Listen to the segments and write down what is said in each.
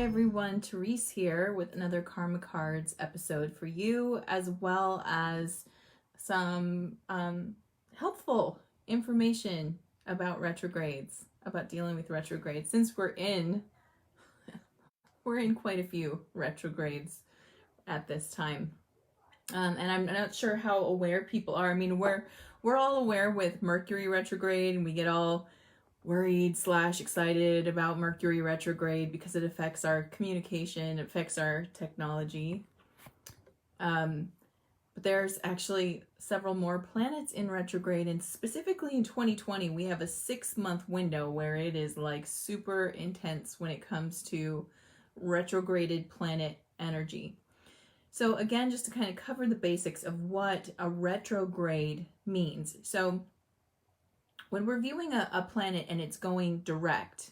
Hi everyone, Therese here with another Karma Cards episode for you, as well as some helpful information about retrogrades, about dealing with retrogrades, since we're in quite a few retrogrades at this time. And I'm not sure how aware people are. I mean, we're all aware with Mercury retrograde, and we get all worried / excited about Mercury retrograde because it affects our communication, it affects our technology. But there's actually several more planets in retrograde, and specifically in 2020, we have a 6-month window where it is like super intense when it comes to retrograded planet energy. So again, just to kind of cover the basics of what a retrograde means. So when we're viewing a planet and it's going direct,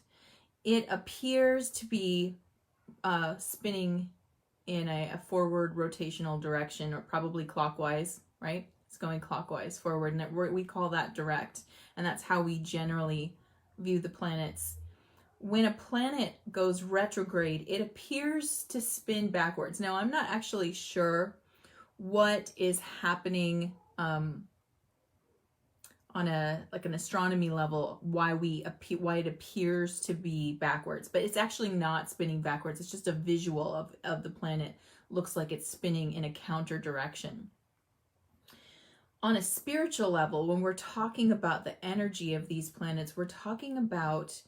it appears to be spinning in a forward rotational direction, or probably clockwise, right? It's going clockwise forward, and we call that direct, and that's how we generally view the planets. When a planet goes retrograde, it appears to spin backwards. Now, I'm not actually sure what is happening on an astronomy level, why it appears to be backwards, but it's actually not spinning backwards. It's just a visual of the planet. Looks like it's spinning in a counter direction. On a spiritual level, when we're talking about the energy of these planets, we're talking about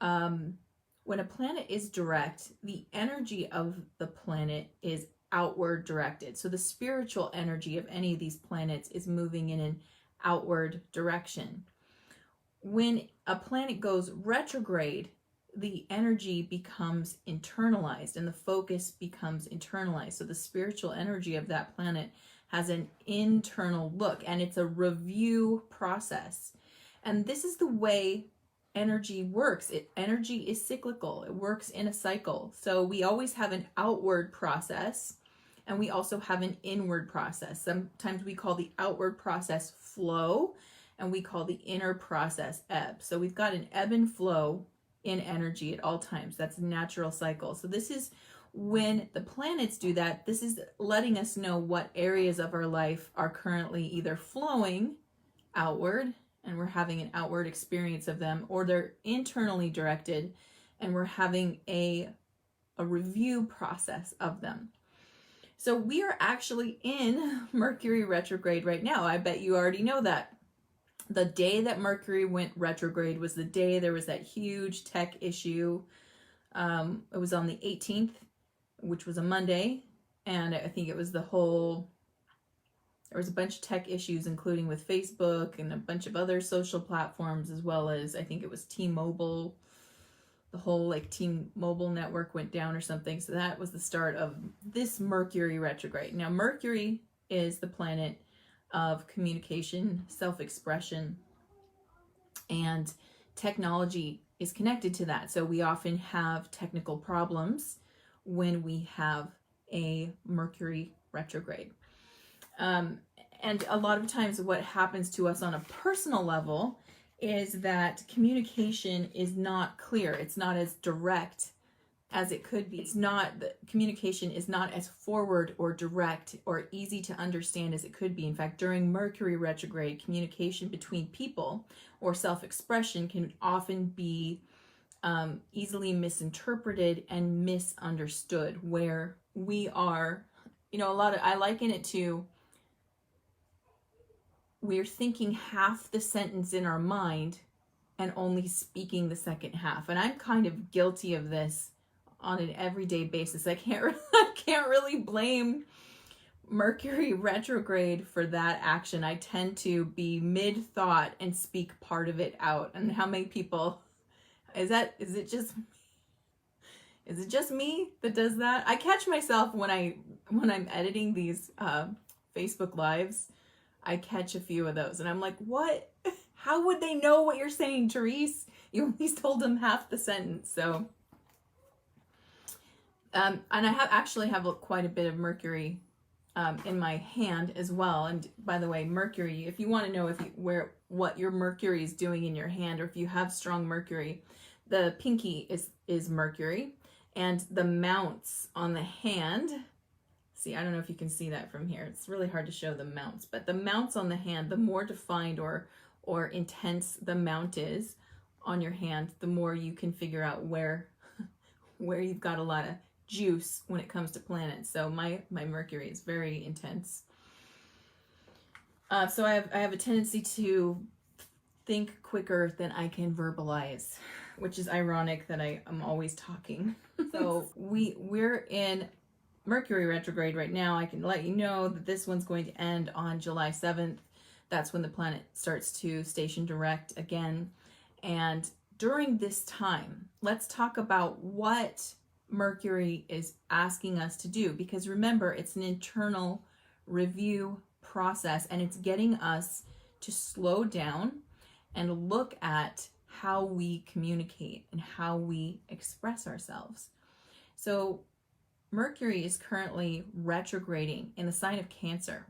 when a planet is direct, the energy of the planet is outward directed. So the spiritual energy of any of these planets is moving in an outward direction. When a planet goes retrograde, the energy becomes internalized and the focus becomes internalized. So the spiritual energy of that planet has an internal look, and it's a review process. And this is the way energy works. Energy is cyclical. It works in a cycle. So we always have an outward process, and we also have an inward process. Sometimes we call the outward process flow, and we call the inner process ebb. So we've got an ebb and flow in energy at all times. That's a natural cycle. So this is when the planets do that. This is letting us know what areas of our life are currently either flowing outward, and we're having an outward experience of them, or they're internally directed, and we're having a review process of them. So we are actually in Mercury retrograde right now. I bet you already know that. The day that Mercury went retrograde was the day there was that huge tech issue. It was on the 18th, which was a Monday. And I think it was there was a bunch of tech issues, including with Facebook and a bunch of other social platforms, as well as I think it was T-Mobile. The whole T-Mobile network went down or something. So that was the start of this Mercury retrograde. Now, Mercury is the planet of communication, self-expression, and technology is connected to that. So we often have technical problems when we have a Mercury retrograde. And a lot of times what happens to us on a personal level is that communication is not clear. It's not as direct as it could be. Communication is not as forward or direct or easy to understand as it could be. In fact, during Mercury retrograde, communication between people or self-expression can often be easily misinterpreted and misunderstood, where we are, I liken it to, we're thinking half the sentence in our mind and only speaking the second half. And I'm kind of guilty of this on an everyday basis. I can't really blame Mercury retrograde for that action. I tend to be mid-thought and speak part of it out. And how many people, is it just me that does that? I catch myself when I'm editing these Facebook lives. I catch a few of those and I'm like, what? How would they know what you're saying, Therese? You only told them half the sentence. So, and I have quite a bit of Mercury in my hand as well. And by the way, Mercury, if you want to know what your Mercury is doing in your hand, or if you have strong Mercury, the pinky is Mercury, And the mounts on the hand, see, I don't know if you can see that from here. It's really hard to show the mounts, but the mounts on the hand, the more defined or intense the mount is on your hand, the more you can figure out where you've got a lot of juice when it comes to planets. So my Mercury is very intense. So I have a tendency to think quicker than I can verbalize, which is ironic that I'm always talking. So we're in Mercury retrograde right now. I can let you know that this one's going to end on July 7th. That's when the planet starts to station direct again. And during this time, let's talk about what Mercury is asking us to do, because remember, it's an internal review process, and it's getting us to slow down and look at how we communicate and how we express ourselves. So Mercury is currently retrograding in the sign of Cancer.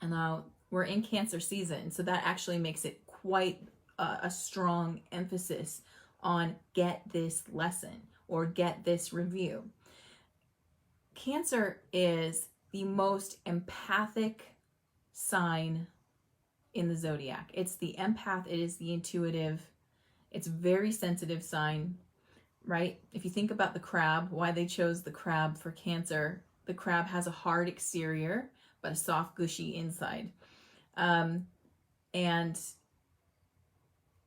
And now we're in Cancer season, so that actually makes it quite a strong emphasis on get this lesson or get this review. Cancer is the most empathic sign in the zodiac. It's the empath, it is the intuitive, it's a very sensitive sign, right? If you think about the crab, why they chose the crab for Cancer, the crab has a hard exterior, but a soft, gushy inside. And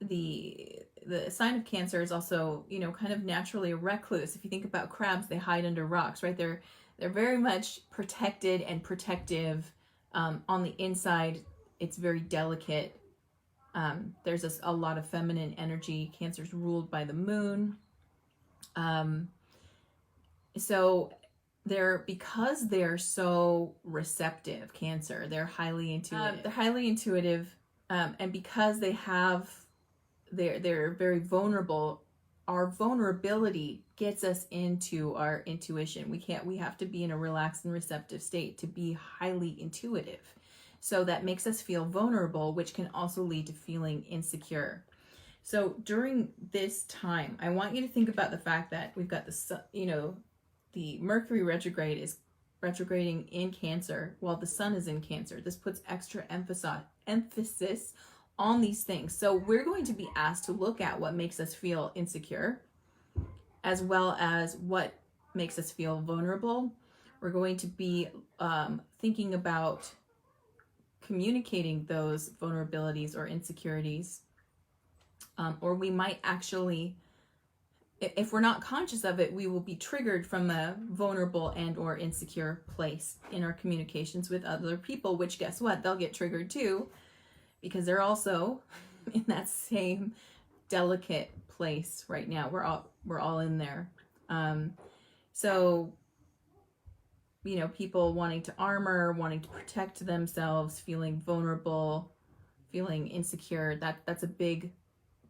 the sign of Cancer is also, you know, kind of naturally a recluse. If you think about crabs, they hide under rocks, right? They're very much protected and protective. On the inside, it's very delicate. There's a lot of feminine energy. Cancer's ruled by the moon. So because they're so receptive, Cancer, they're highly intuitive. And because they're very vulnerable, our vulnerability gets us into our intuition. We have to be in a relaxed and receptive state to be highly intuitive. So that makes us feel vulnerable, which can also lead to feeling insecure. So during this time, I want you to think about the fact that we've got the Mercury retrograde is retrograding in Cancer while the Sun is in Cancer. This puts extra emphasis on these things. So we're going to be asked to look at what makes us feel insecure, as well as what makes us feel vulnerable. We're going to be thinking about communicating those vulnerabilities or insecurities, or we might actually, if we're not conscious of it, we will be triggered from a vulnerable and or insecure place in our communications with other people, which guess what? They'll get triggered too, because they're also in that same delicate place right now. We're all in there. So, you know, people wanting to armor, wanting to protect themselves, feeling vulnerable, feeling insecure, that's a big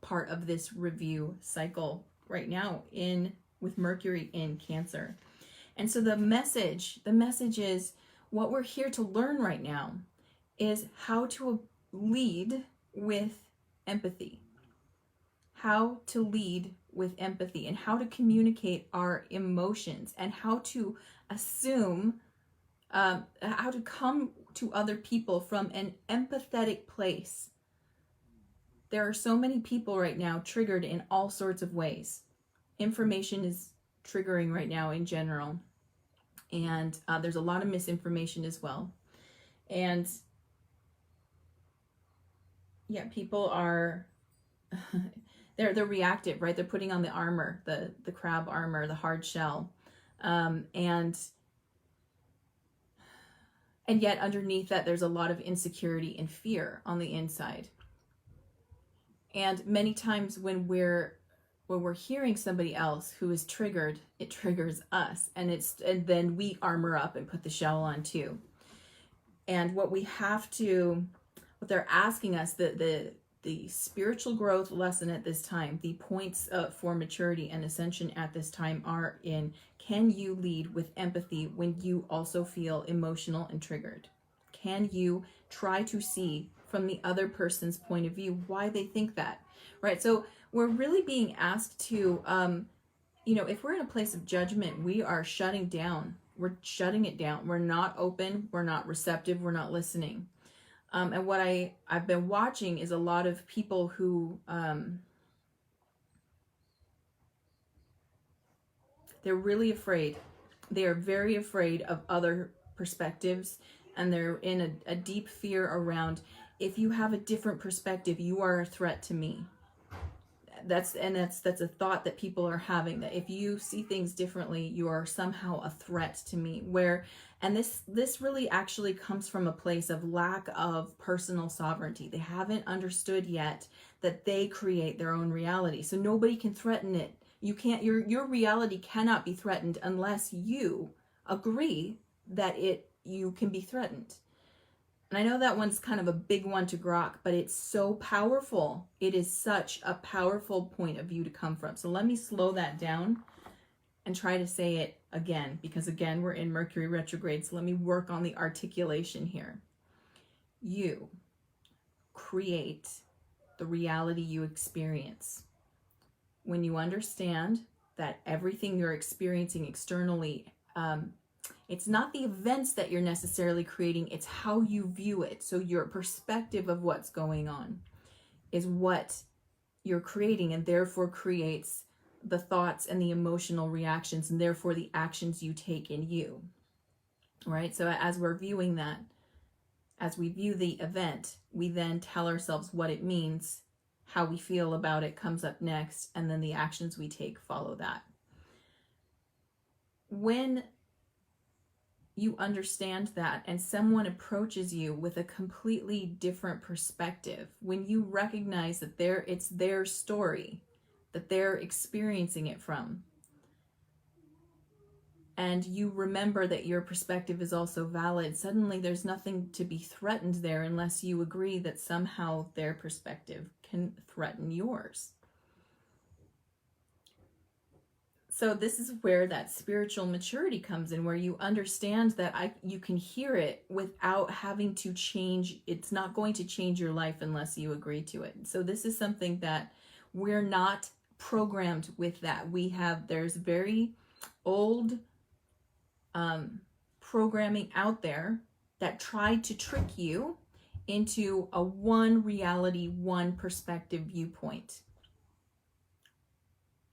part of this review cycle right now with Mercury in Cancer. And so the message is, what we're here to learn right now is how to lead with empathy. How to lead with empathy, and how to communicate our emotions, and how to assume, how to come to other people from an empathetic place. There are so many people right now triggered in all sorts of ways. Information is triggering right now in general, and there's a lot of misinformation as well. And yeah, people are they're reactive, right? They're putting on the armor, the crab armor, the hard shell, and yet underneath that there's a lot of insecurity and fear on the inside. And many times when we're hearing somebody else who is triggered, it triggers us, and then we armor up and put the shell on too. And what they're asking us, the spiritual growth lesson at this time, the points for maturity and ascension at this time are in, can you lead with empathy when you also feel emotional and triggered? Can you try to see from the other person's point of view why they think that, right? So we're really being asked to you know, if we're in a place of judgment, we are shutting down. We're shutting it down. We're not open. We're not receptive. We're not listening. And what I've been watching is a lot of people who, they're really afraid. They are very afraid of other perspectives, and they're in a deep fear around, if you have a different perspective, you are a threat to me. That's a thought that people are having, that if you see things differently, you are somehow a threat to me. And this really actually comes from a place of lack of personal sovereignty. They haven't understood yet that they create their own reality, so nobody can threaten it. You can't, your reality cannot be threatened unless you agree that you can be threatened. And I know that one's kind of a big one to grok, but it's so powerful. It is such a powerful point of view to come from. So let me slow that down and try to say it again, because again, we're in Mercury retrograde. So let me work on the articulation here. You create the reality you experience. When you understand that everything you're experiencing externally, it's not the events that you're necessarily creating, it's how you view it. So your perspective of what's going on is what you're creating, and therefore creates the thoughts and the emotional reactions, and therefore the actions you take in you. Right? So as we're viewing that, as we view the event, we then tell ourselves what it means, how we feel about it comes up next, and then the actions we take follow that. When you understand that and someone approaches you with a completely different perspective, when you recognize that it's their story, that they're experiencing it from, and you remember that your perspective is also valid, suddenly there's nothing to be threatened there, unless you agree that somehow their perspective can threaten yours. So this is where that spiritual maturity comes in, where you understand that you can hear it without having to change. It's not going to change your life unless you agree to it. So this is something that we're not programmed with. That there's very old programming out there that tried to trick you into a one reality, one perspective viewpoint.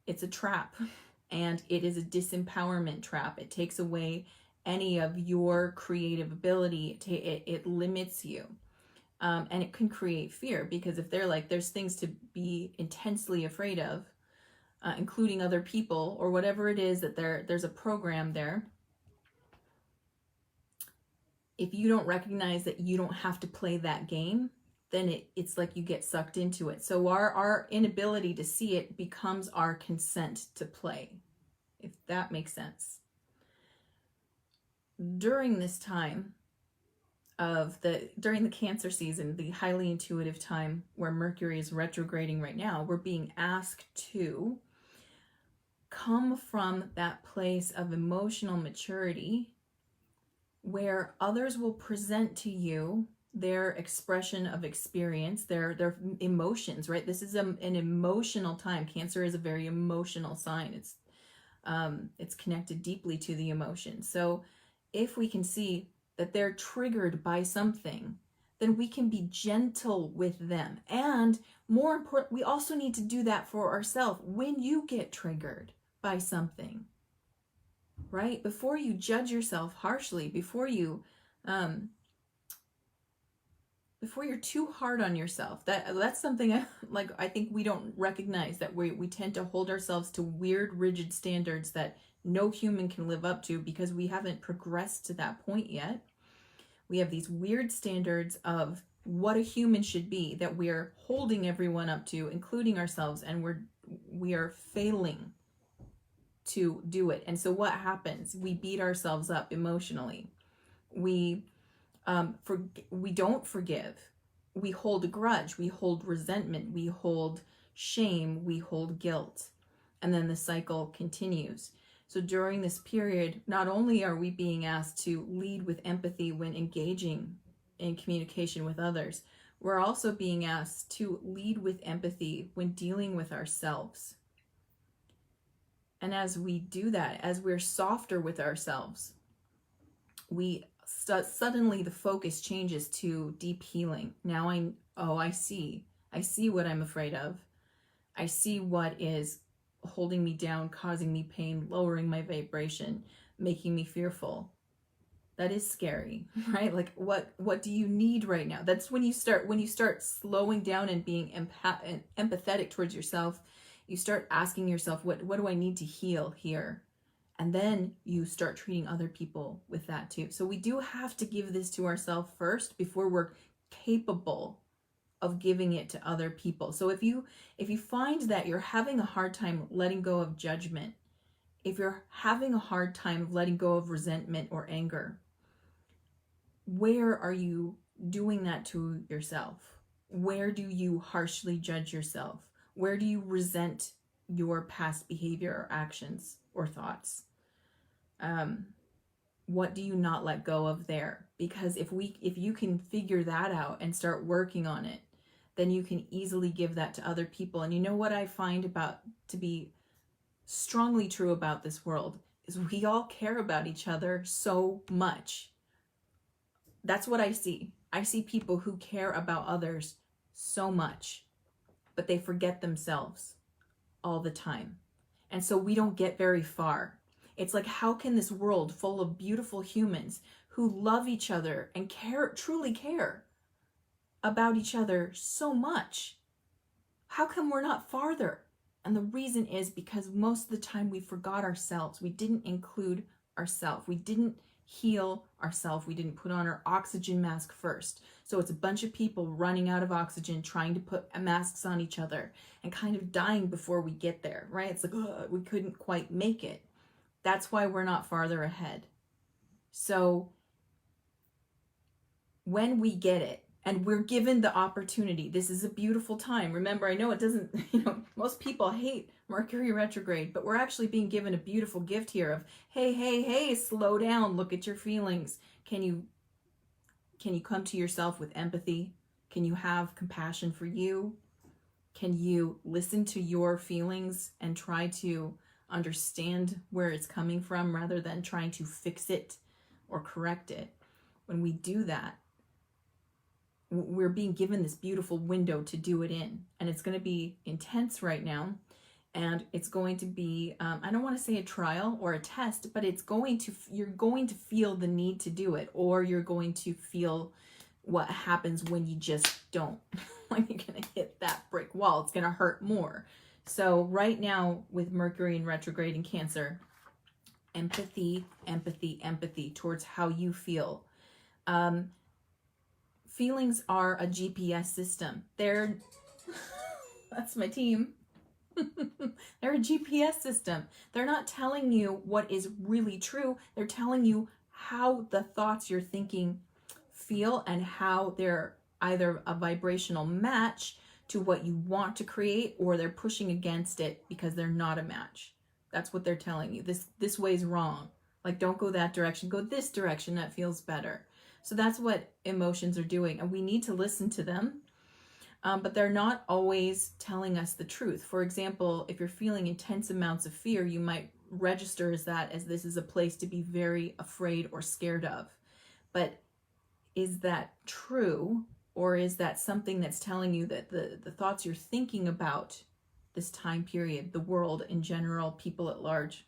It's a trap. And it is a disempowerment trap. It takes away any of your creative ability. It limits you. And it can create fear, because if they're like, there's things to be intensely afraid of, including other people or whatever it is, that there's a program there. If you don't recognize that you don't have to play that game, then it's like you get sucked into it. So our inability to see it becomes our consent to play, if that makes sense. During this time during the Cancer season, the highly intuitive time where Mercury is retrograding right now, we're being asked to come from that place of emotional maturity, where others will present to you their expression of experience, their emotions, right? This is an emotional time. Cancer is a very emotional sign. It's connected deeply to the emotions. So if we can see that they're triggered by something, then we can be gentle with them. And more important, we also need to do that for ourselves when you get triggered by something, right? Before you judge yourself harshly, before you're too hard on yourself. That's something I think we don't recognize, that we tend to hold ourselves to weird, rigid standards that no human can live up to, because we haven't progressed to that point yet. We have these weird standards of what a human should be that we're holding everyone up to, including ourselves, and we are failing to do it. And so what happens? We beat ourselves up emotionally. We don't forgive. We hold a grudge. We hold resentment. We hold shame. We hold guilt. And then the cycle continues. So during this period, not only are we being asked to lead with empathy when engaging in communication with others, we're also being asked to lead with empathy when dealing with ourselves. And as we do that, as we're softer with ourselves, suddenly the focus changes to deep healing. Now I see what I'm afraid of. I see what is holding me down, causing me pain, lowering my vibration, making me fearful. That is scary, right? Like what do you need right now? That's when you start slowing down and being empathetic towards yourself. You start asking yourself, what do I need to heal here? And then you start treating other people with that too. So we do have to give this to ourselves first before we're capable of giving it to other people. So if you find that you're having a hard time letting go of judgment, if you're having a hard time letting go of resentment or anger, where are you doing that to yourself? Where do you harshly judge yourself? Where do you resent your past behavior or actions or thoughts? What do you not let go of there? Because if you can figure that out and start working on it, then you can easily give that to other people. And you know what I find to be strongly true about this world is we all care about each other so much. That's what I see. I see people who care about others so much, but they forget themselves all the time. And so we don't get very far. It's like, how can this world full of beautiful humans who love each other and truly care about each other so much, how come we're not farther? And the reason is because most of the time we forgot ourselves. We didn't include ourselves. We didn't heal ourselves. We didn't put on our oxygen mask first. So it's a bunch of people running out of oxygen, trying to put masks on each other and kind of dying before we get there, right? It's like, we couldn't quite make it. That's why we're not farther ahead. So when we get it, and we're given the opportunity, this is a beautiful time. Remember, I know it doesn't, most people hate Mercury retrograde, but we're actually being given a beautiful gift here of, hey, slow down, look at your feelings. Can you come to yourself with empathy? Can you have compassion for you? Can you listen to your feelings and try to understand where it's coming from rather than trying to fix it or correct it? When we do that, we're being given this beautiful window to do it in, and it's going to be intense right now, and it's going to be I don't want to say a trial or a test, but you're going to feel the need to do it, or you're going to feel what happens when you just don't. When you're going to hit that brick wall, it's going to hurt more. So right now with Mercury in retrograde in Cancer, empathy towards how you feel. Feelings are a GPS system. That's my team. They're a GPS system. They're not telling you what is really true. They're telling you how the thoughts you're thinking feel and how they're either a vibrational match to what you want to create, or they're pushing against it because they're not a match. That's what they're telling you. This way is wrong. Like, don't go that direction. Go this direction. That feels better. So that's what emotions are doing, and we need to listen to them, but they're not always telling us the truth. For example, if you're feeling intense amounts of fear, you might register as this is a place to be very afraid or scared of. But is that true, or is that something that's telling you that the thoughts you're thinking about this time period, the world in general, people at large,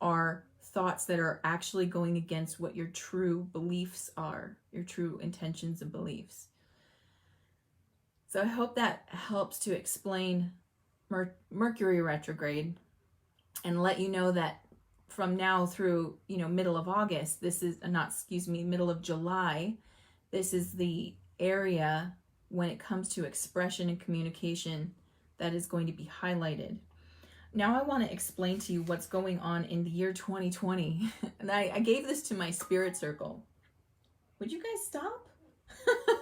are thoughts that are actually going against what your true beliefs are, your true intentions and beliefs? So I hope that helps to explain Mercury retrograde and let you know that from now through, middle of August, middle of July, this is the area when it comes to expression and communication that is going to be highlighted. Now I want to explain to you what's going on in the year 2020. And I gave this to my spirit circle. Would you guys stop?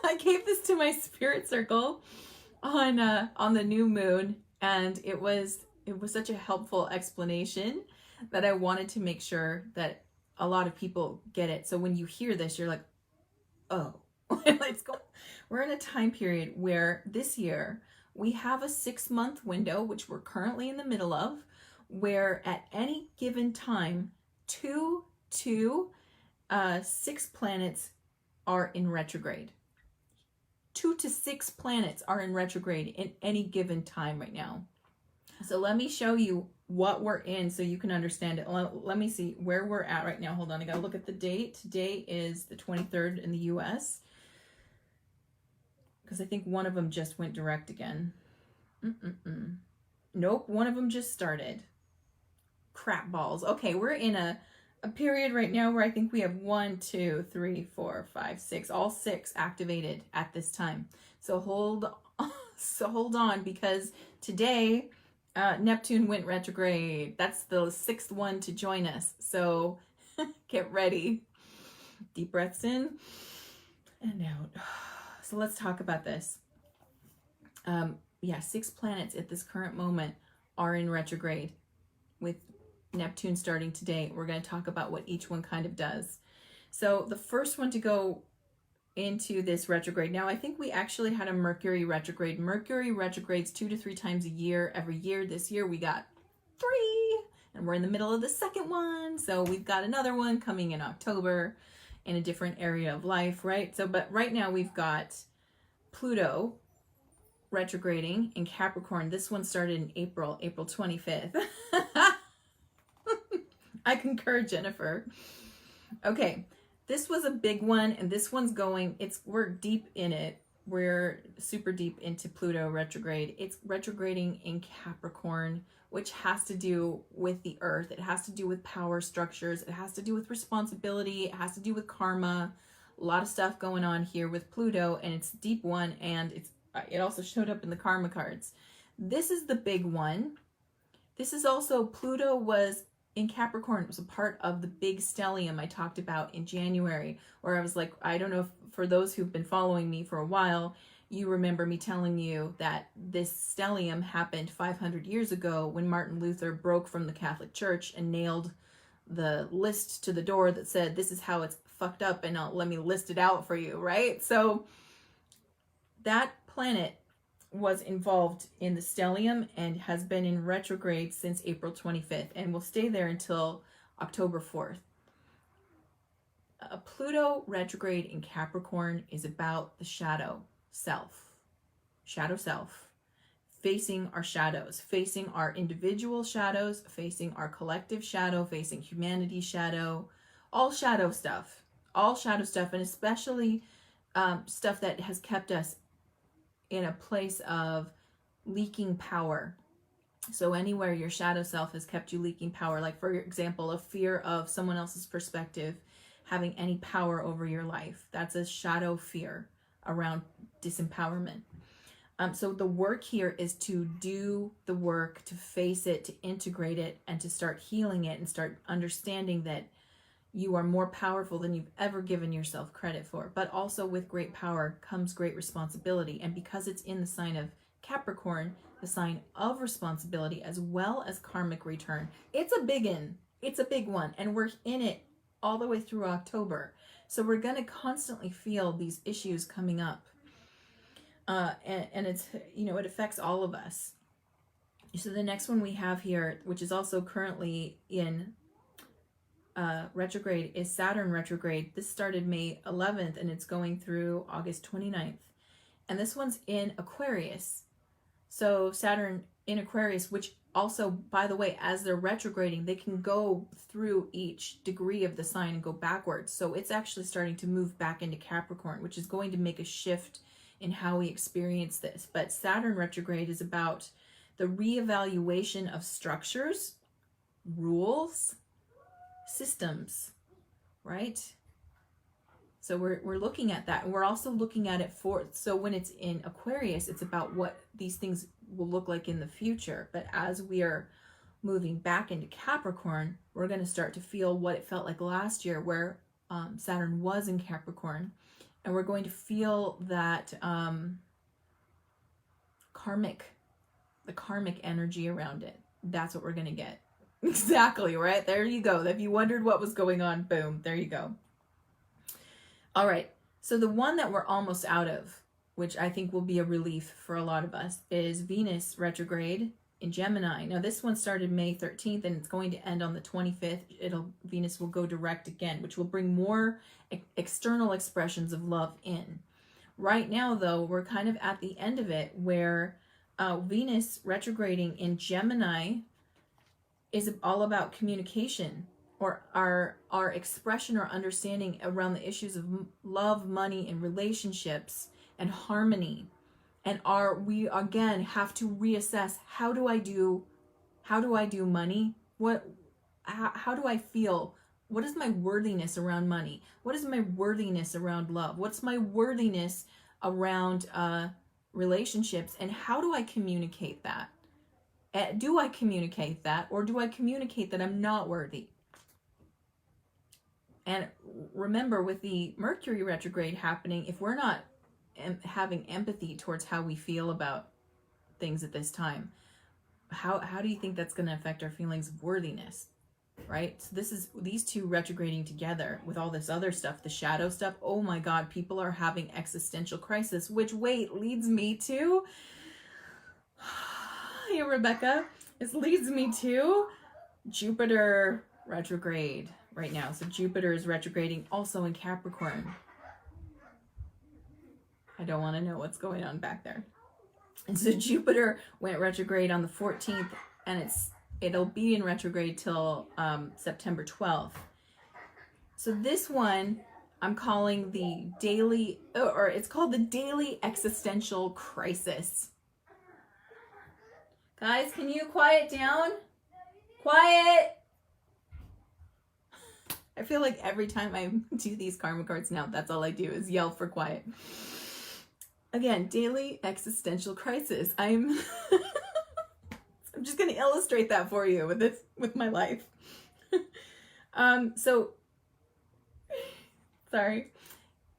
I gave this to my spirit circle on the new moon, and it was such a helpful explanation that I wanted to make sure that a lot of people get it. So when you hear this, you're like, oh, we're in a time period where this year we have a 6-month window, which we're currently in the middle of, where at any given time, 2 to 6 planets are in retrograde. 2 to 6 planets are in retrograde in any given time right now. So let me show you what we're in so you can understand it. Let me see where we're at right now. Hold on, I gotta look at the date. Today is the 23rd in the US, because I think one of them just went direct again. Nope, one of them just started. Crap balls. Okay, we're in a period right now where I think we have 1, 2, 3, 4, 5, 6, all 6 activated at this time. So hold on, because today Neptune went retrograde. That's the 6th one to join us. So get ready. Deep breaths in and out. So let's talk about this. Yeah, 6 planets at this current moment are in retrograde, with Neptune starting today. We're going to talk about what each one kind of does. So the first one to go into this retrograde. Now, I think we actually had a Mercury retrograde. Mercury retrogrades 2 to 3 times a year, every year. This year we got 3, and we're in the middle of the second one. So we've got another one coming in October in a different area of life, right? So, but right now we've got Pluto retrograding in Capricorn. This one started in April 25th. I concur, Jennifer. Okay. This was a big one, and this one's going, we're deep in it. We're super deep into Pluto retrograde. It's retrograding in Capricorn, which has to do with the earth. It has to do with power structures. It has to do with responsibility. It has to do with karma. A lot of stuff going on here with Pluto, and it's a deep one, and it also showed up in the karma cards. This is the big one. This is also, Pluto was in Capricorn. It was a part of the big stellium I talked about in January, where I was like, I don't know if for those who've been following me for a while, you remember me telling you that this stellium happened 500 years ago when Martin Luther broke from the Catholic Church and nailed the list to the door that said, this is how it's fucked up, and let me list it out for you, right? So that planet was involved in the stellium and has been in retrograde since April 25th and will stay there until October 4th. Pluto retrograde in Capricorn is about the shadow self, facing our shadows, facing our individual shadows, facing our collective shadow, facing humanity's shadow, all shadow stuff, and especially stuff that has kept us in a place of leaking power. So anywhere your shadow self has kept you leaking power, like for example, a fear of someone else's perspective having any power over your life, that's a shadow fear around disempowerment. So the work here is to do the work, to face it, to integrate it, and to start healing it and start understanding that you are more powerful than you've ever given yourself credit for. But also with great power comes great responsibility. And because it's in the sign of Capricorn, the sign of responsibility as well as karmic return, it's a big one. And we're in it all the way through October. So we're going to constantly feel these issues coming up. And it's, it affects all of us. So the next one we have here, which is also currently in retrograde, is Saturn retrograde. This started May 11th and it's going through August 29th. And this one's in Aquarius. So Saturn in Aquarius, which also, by the way, as they're retrograding, they can go through each degree of the sign and go backwards. So it's actually starting to move back into Capricorn, which is going to make a shift in how we experience this. But Saturn retrograde is about the reevaluation of structures, rules, systems, right? So we're looking at that, and we're also looking at it so when it's in Aquarius, it's about what these things will look like in the future. But as we are moving back into Capricorn, we're going to start to feel what it felt like last year, where Saturn was in Capricorn, and we're going to feel that karmic energy around it. That's what we're going to get. Exactly, right? There you go. If you wondered what was going on, boom, there you go. All right. So the one that we're almost out of, which I think will be a relief for a lot of us, is Venus retrograde in Gemini. Now this one started May 13th and it's going to end on the 25th. Venus will go direct again, which will bring more external expressions of love in. Right now though, we're kind of at the end of it, where Venus retrograding in Gemini is all about communication, or our expression or understanding around the issues of love, money, and relationships and harmony. And we again have to reassess, how do I do money? How do I feel? What is my worthiness around money? What is my worthiness around love? What's my worthiness around relationships? And how do I communicate that? Do I communicate that, or do I communicate that I'm not worthy? And remember, with the Mercury retrograde happening, if we're not having empathy towards how we feel about things at this time, how do you think that's going to affect our feelings of worthiness, right? So these two retrograding together with all this other stuff, the shadow stuff. Oh my God, people are having existential crisis, which leads me to, hey Rebecca, this leads me to Jupiter retrograde right now. So Jupiter is retrograding also in Capricorn. I don't want to know what's going on back there. And so Jupiter went retrograde on the 14th, and it'll be in retrograde till September 12th. So this one I'm calling the daily, or it's called the daily existential crisis. Guys, can you quiet down? Quiet! I feel like every time I do these karma cards now, that's all I do is yell for quiet. Again, daily existential crisis. I'm just going to illustrate that for you with my life. Sorry.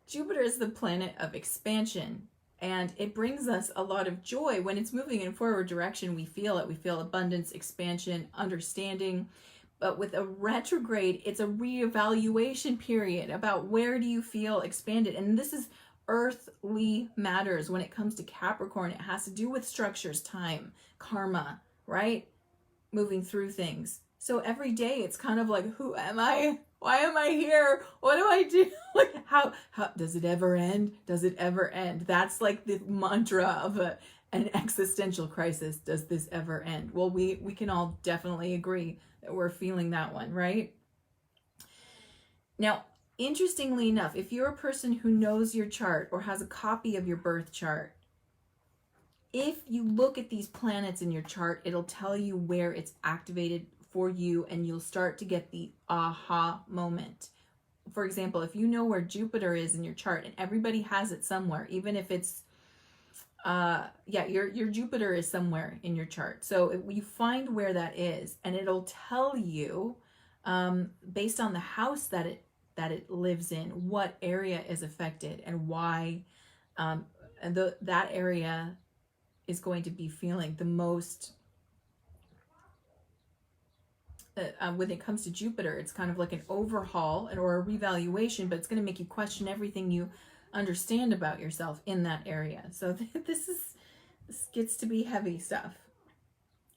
Jupiter is the planet of expansion, and it brings us a lot of joy. When it's moving in a forward direction, we feel it. We feel abundance, expansion, understanding. But with a retrograde, it's a reevaluation period about where do you feel expanded. And this is earthly matters. When it comes to Capricorn, it has to do with structures, time, karma, right? Moving through things. So every day it's kind of like, who am I? Why am I here? What do I do? Like, how does it ever end? Does it ever end? That's like the mantra of an existential crisis. Does this ever end? Well, we can all definitely agree that we're feeling that one, right? Now, interestingly enough, if you're a person who knows your chart or has a copy of your birth chart, if you look at these planets in your chart, it'll tell you where it's activated for you, and you'll start to get the aha moment. For example, if you know where Jupiter is in your chart, and everybody has it somewhere, even if it's your Jupiter is somewhere in your chart. So you find where that is, and it'll tell you based on the house that it lives in, what area is affected and why, and that area is going to be feeling the most. When it comes to Jupiter, it's kind of like an overhaul or a revaluation, but it's going to make you question everything you understand about yourself in that area. So this gets to be heavy stuff.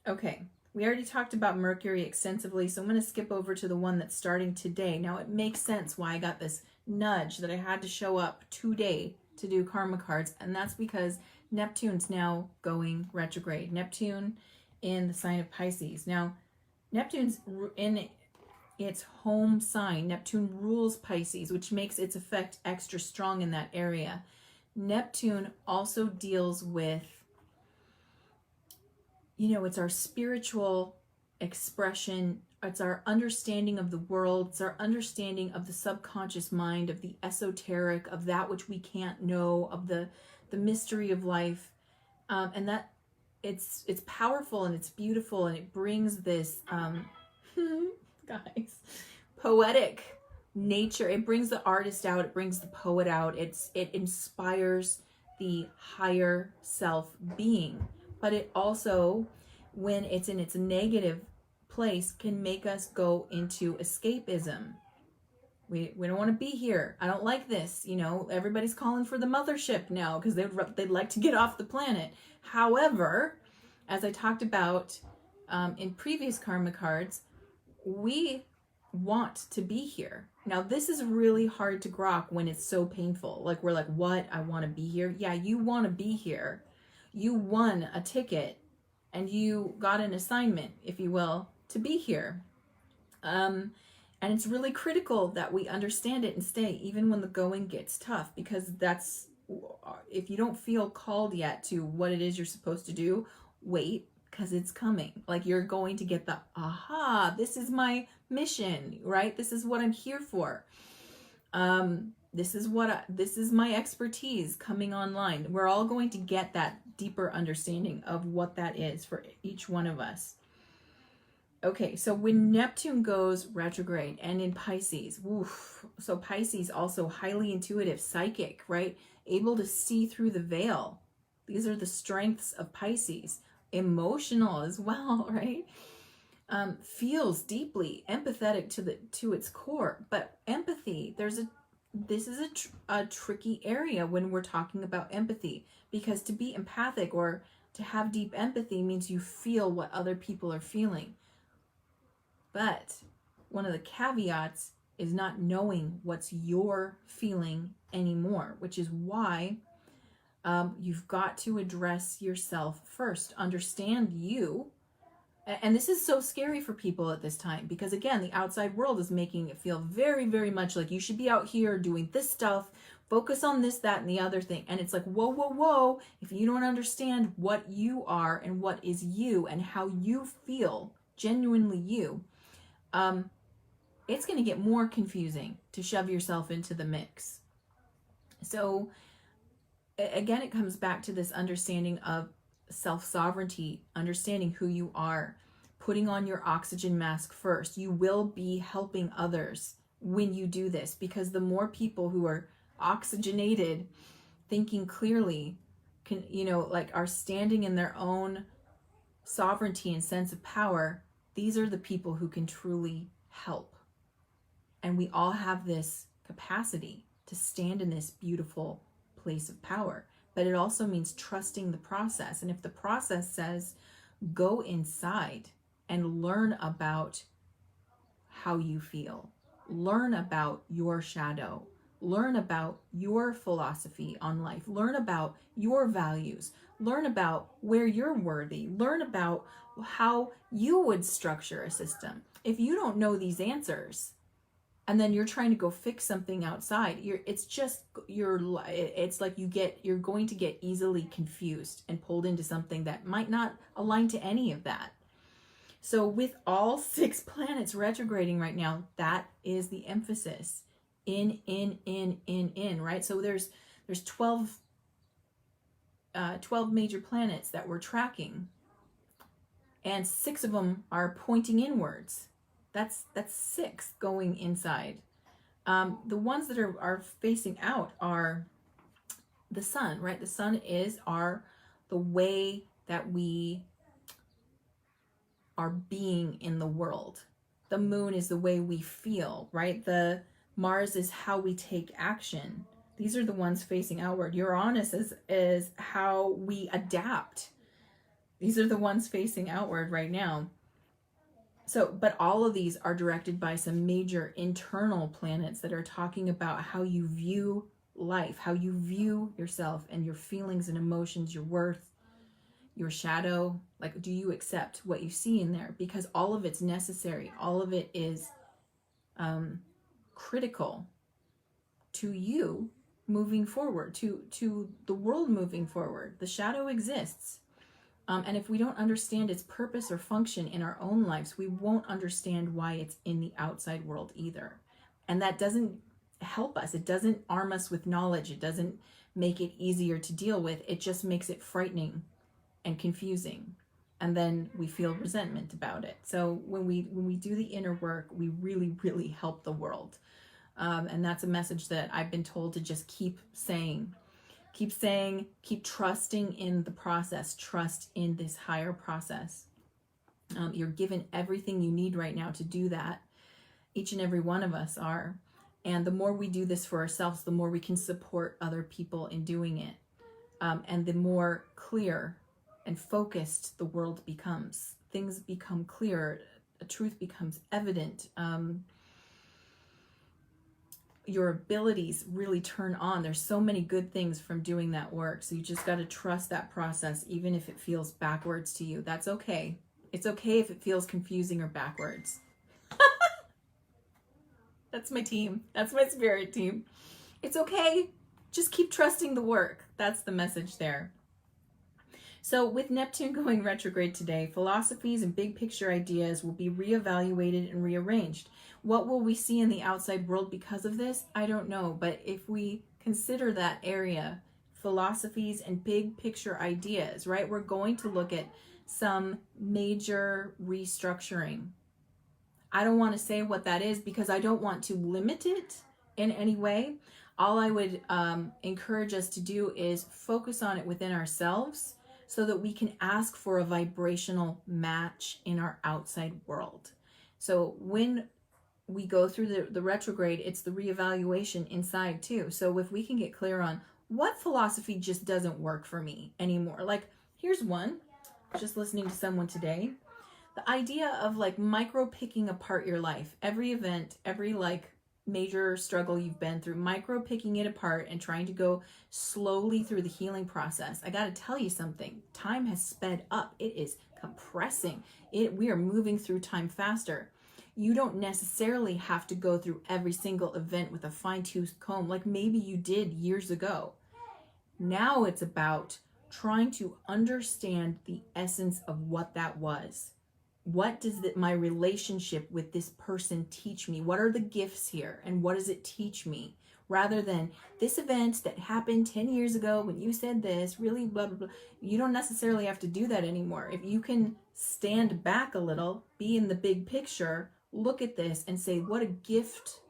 Okay, we already talked about Mercury extensively, so I'm going to skip over to the one that's starting today. Now it makes sense why I got this nudge that I had to show up today to do karma cards, and that's because Neptune's now going retrograde. Neptune in the sign of Pisces. Now, Neptune's in its home sign. Neptune rules Pisces, which makes its effect extra strong in that area. Neptune also deals with, it's our spiritual expression. It's our understanding of the world. It's our understanding of the subconscious mind, of the esoteric, of that which we can't know, of the mystery of life. And that it's powerful and it's beautiful, and it brings this guys, poetic nature. It brings the artist out, it brings the poet out. It inspires the higher self being, but it also, when it's in its negative place, can make us go into escapism. We don't want to be here. I don't like this. Everybody's calling for the mothership now because they'd like to get off the planet. However, as I talked about in previous karma cards, we want to be here. Now, this is really hard to grok when it's so painful. Like, we're like, what? I want to be here. Yeah, you want to be here. You won a ticket and you got an assignment, if you will, to be here. And it's really critical that we understand it and stay, even when the going gets tough, because that's, if you don't feel called yet to what it is you're supposed to do, wait, because it's coming. Like, you're going to get the, aha, this is my mission, right? This is what I'm here for. This is my expertise coming online. We're all going to get that deeper understanding of what that is for each one of us. Okay, so when Neptune goes retrograde and in Pisces, oof, so Pisces also highly intuitive, psychic, right? Able to see through the veil. These are the strengths of Pisces. Emotional as well, right? Feels deeply, empathetic to its core. But empathy, this is a tricky area when we're talking about empathy, because to be empathic or to have deep empathy means you feel what other people are feeling. But one of the caveats is not knowing what's your feeling anymore, which is why you've got to address yourself first, understand you. And this is so scary for people at this time, because again, the outside world is making it feel very, very much like you should be out here doing this stuff, focus on this, that, and the other thing. And it's like, whoa, whoa, whoa. If you don't understand what you are and what is you and how you feel, genuinely you, it's going to get more confusing to shove yourself into the mix. So again, it comes back to this understanding of self-sovereignty, understanding who you are, putting on your oxygen mask first. You will be helping others when you do this, because the more people who are oxygenated, thinking clearly, can, like, are standing in their own sovereignty and sense of power, these are the people who can truly help. And we all have this capacity to stand in this beautiful place of power. But it also means trusting the process. And if the process says, go inside and learn about how you feel, learn about your shadow, learn about your philosophy on life, learn about your values, learn about where you're worthy, learn about how you would structure a system. If you don't know these answers, and then you're trying to go fix something outside, it's like you're going to get easily confused and pulled into something that might not align to any of that. So with all 6 planets retrograding right now, that is the emphasis. In, right? So there's 12 major planets that we're tracking, and 6 of them are pointing inwards. That's 6 going inside. The ones that are facing out are the sun, right? The sun is the way that we are being in the world. The moon is the way we feel, right? The Mars is how we take action. These are the ones facing outward. Uranus is how we adapt. These are the ones facing outward right now. So, but all of these are directed by some major internal planets that are talking about how you view life, how you view yourself and your feelings and emotions, your worth, your shadow. Like, do you accept what you see in there? Because all of it's necessary. All of it is critical to you moving forward, to the world moving forward. The shadow exists. And if we don't understand its purpose or function in our own lives, we won't understand why it's in the outside world either. And that doesn't help us. It doesn't arm us with knowledge. It doesn't make it easier to deal with. It just makes it frightening and confusing. And then we feel resentment about it. So when we do the inner work, we really, really help the world. And that's a message that I've been told to just keep saying, keep trusting in the process, trust in this higher process. You're given everything you need right now to do that. Each and every one of us are. And the more we do this for ourselves, the more we can support other people in doing it. And the more clear and focused the world becomes. Things become clearer. The truth becomes evident. Your abilities really turn on. There's so many good things from doing that work. So you just got to trust that process, even if it feels backwards to you. That's okay. It's okay if it feels confusing or backwards. That's my team. That's my spirit team. It's okay. Just keep trusting the work. That's the message there. So with Neptune going retrograde today, philosophies and big picture ideas will be reevaluated and rearranged. What will we see in the outside world because of this? I don't know. But if we consider that area, philosophies and big picture ideas, right? We're going to look at some major restructuring. I don't want to say what that is because I don't want to limit it in any way. All I would encourage us to do is focus on it within ourselves so that we can ask for a vibrational match in our outside world. So when we go through the retrograde, it's the reevaluation inside too. So if we can get clear on what philosophy just doesn't work for me anymore. Like, here's one, just listening to someone today. The idea of like micro picking apart your life, every event, every like major struggle you've been through, micro picking it apart and trying to go slowly through the healing process. I got to tell you something. Time has sped up. It is compressing. We are moving through time faster. You don't necessarily have to go through every single event with a fine-tooth comb like maybe you did years ago. Now it's about trying to understand the essence of what that was. What does my relationship with this person teach me? What are the gifts here? And what does it teach me? Rather than this event that happened 10 years ago when you said this, really blah, blah, blah. You don't necessarily have to do that anymore. If you can stand back a little, be in the big picture, look at this and say, what a gift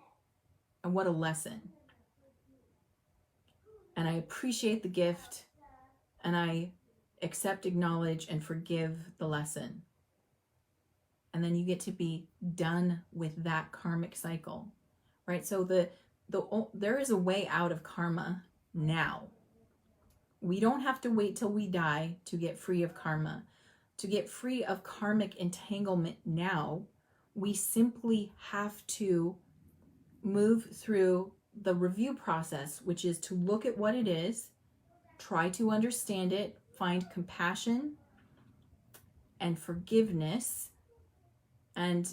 and what a lesson. And I appreciate the gift and I accept, acknowledge, and forgive the lesson. And then you get to be done with that karmic cycle, right? So there is a way out of karma now. We don't have to wait till we die to get free of karma. To get free of karmic entanglement now, we simply have to move through the review process, which is to look at what it is, try to understand it, find compassion and forgiveness. And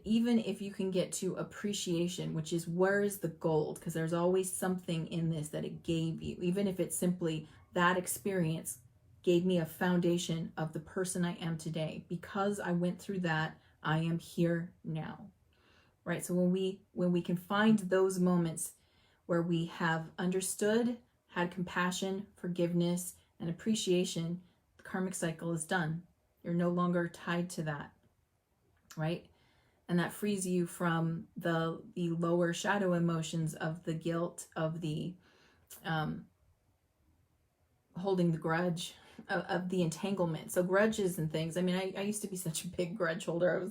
even if you can get to appreciation, which is where is the gold? Because there's always something in this that it gave you. Even if it's simply that experience gave me a foundation of the person I am today. Because I went through that, I am here now. Right? So when we can find those moments where we have understood, had compassion, forgiveness, and appreciation, the karmic cycle is done. You're no longer tied to that. Right? And that frees you from the lower shadow emotions of the guilt, of the holding the grudge, of the entanglement. So grudges and things. I mean, I used to be such a big grudge holder.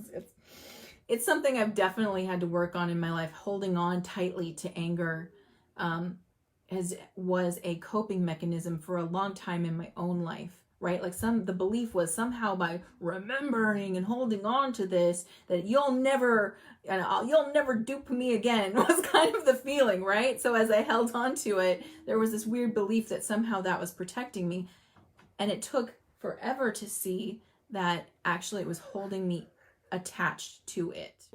It's something I've definitely had to work on in my life. Holding on tightly to anger was a coping mechanism for a long time in my own life. Right? Like the belief was somehow by remembering and holding on to this, that you'll never dupe me again was kind of the feeling, right? So as I held on to it, there was this weird belief that somehow that was protecting me. And it took forever to see that actually it was holding me attached to it.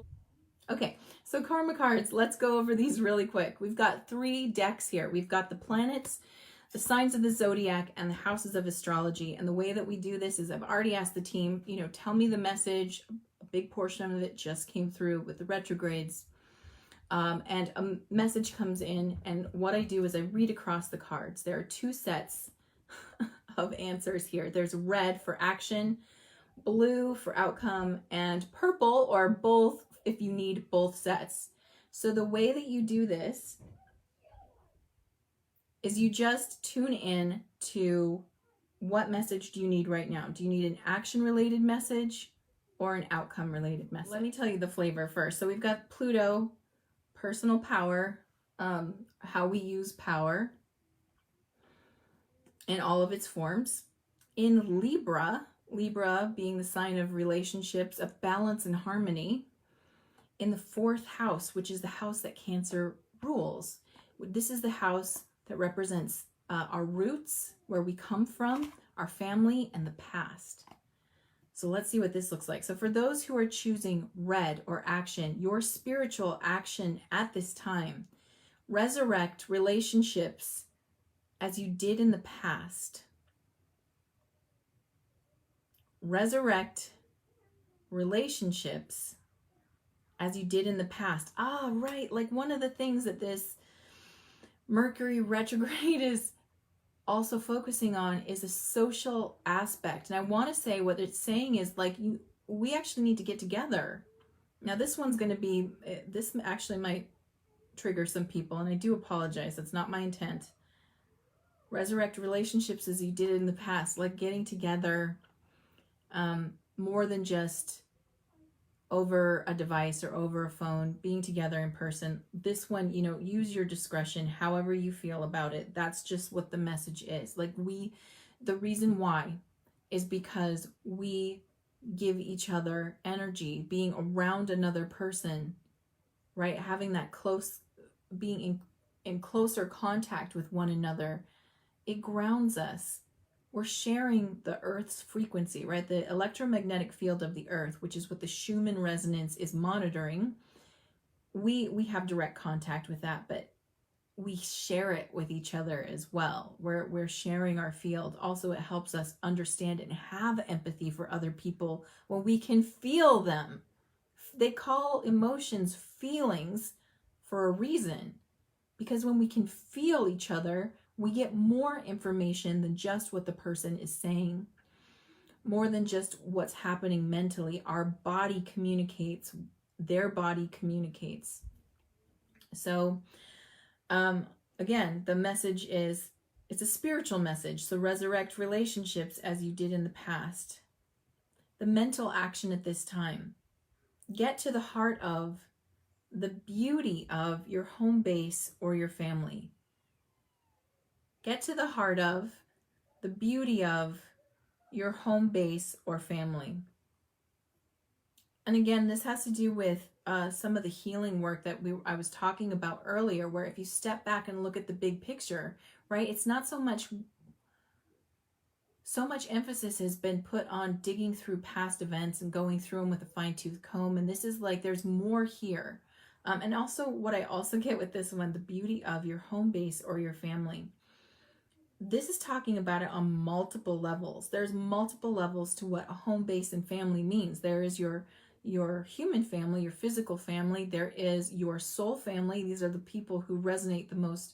Okay, so karma cards, let's go over these really quick. We've got 3 decks here. We've got the planets, the signs of the zodiac, and the houses of astrology. And the way that we do this is I've already asked the team, tell me the message. A big portion of it just came through with the retrogrades. And a message comes in, and what I do is I read across the cards. There are 2 sets of answers here. There's red for action, blue for outcome, and purple or both if you need both sets. So the way that you do this is you just tune in to what message do you need right now. Do you need an action-related message or an outcome-related message? Let me tell you the flavor first. So we've got Pluto, personal power, how we use power in all of its forms. In Libra, Libra being the sign of relationships, of balance and harmony, in the 4th house, which is the house that Cancer rules. This is the house that represents our roots, where we come from, our family, and the past. So let's see what this looks like. So for those who are choosing red or action, your spiritual action at this time, resurrect relationships as you did in the past. Resurrect relationships as you did in the past. Ah, right. Like one of the things that this Mercury retrograde is also focusing on is a social aspect. And I want to say what it's saying is like we actually need to get together. Now this one's going to be, this actually might trigger some people, and I do apologize. That's not my intent. Resurrect relationships as you did in the past, like getting together more than just over a device or over a phone, being together in person. This one, you know, use your discretion, however you feel about it. That's just what the message is. Like the reason why is because we give each other energy, being around another person, right? Having that close, being in closer contact with one another, it grounds us. We're sharing the Earth's frequency, right? The electromagnetic field of the Earth, which is what the Schumann resonance is monitoring. We have direct contact with that, but we share it with each other as well. We're sharing our field. Also, it helps us understand and have empathy for other people when we can feel them. They call emotions feelings for a reason, because when we can feel each other, we get more information than just what the person is saying, more than just what's happening mentally. Our body communicates, their body communicates. So again, the message is, it's a spiritual message. So resurrect relationships as you did in the past. The mental action at this time, get to the heart of the beauty of your home base or your family. Get to the heart of the beauty of your home base or family. And again, this has to do with some of the healing work that I was talking about earlier, where if you step back and look at the big picture, right, it's not so much emphasis has been put on digging through past events and going through them with a fine-tooth comb. And this is like, there's more here. And also what I also get with this one, the beauty of your home base or your family. This is talking about it on multiple levels. There's multiple levels to what a home base and family means. There is your human family, your physical family. There is your soul family. These are the people who resonate the most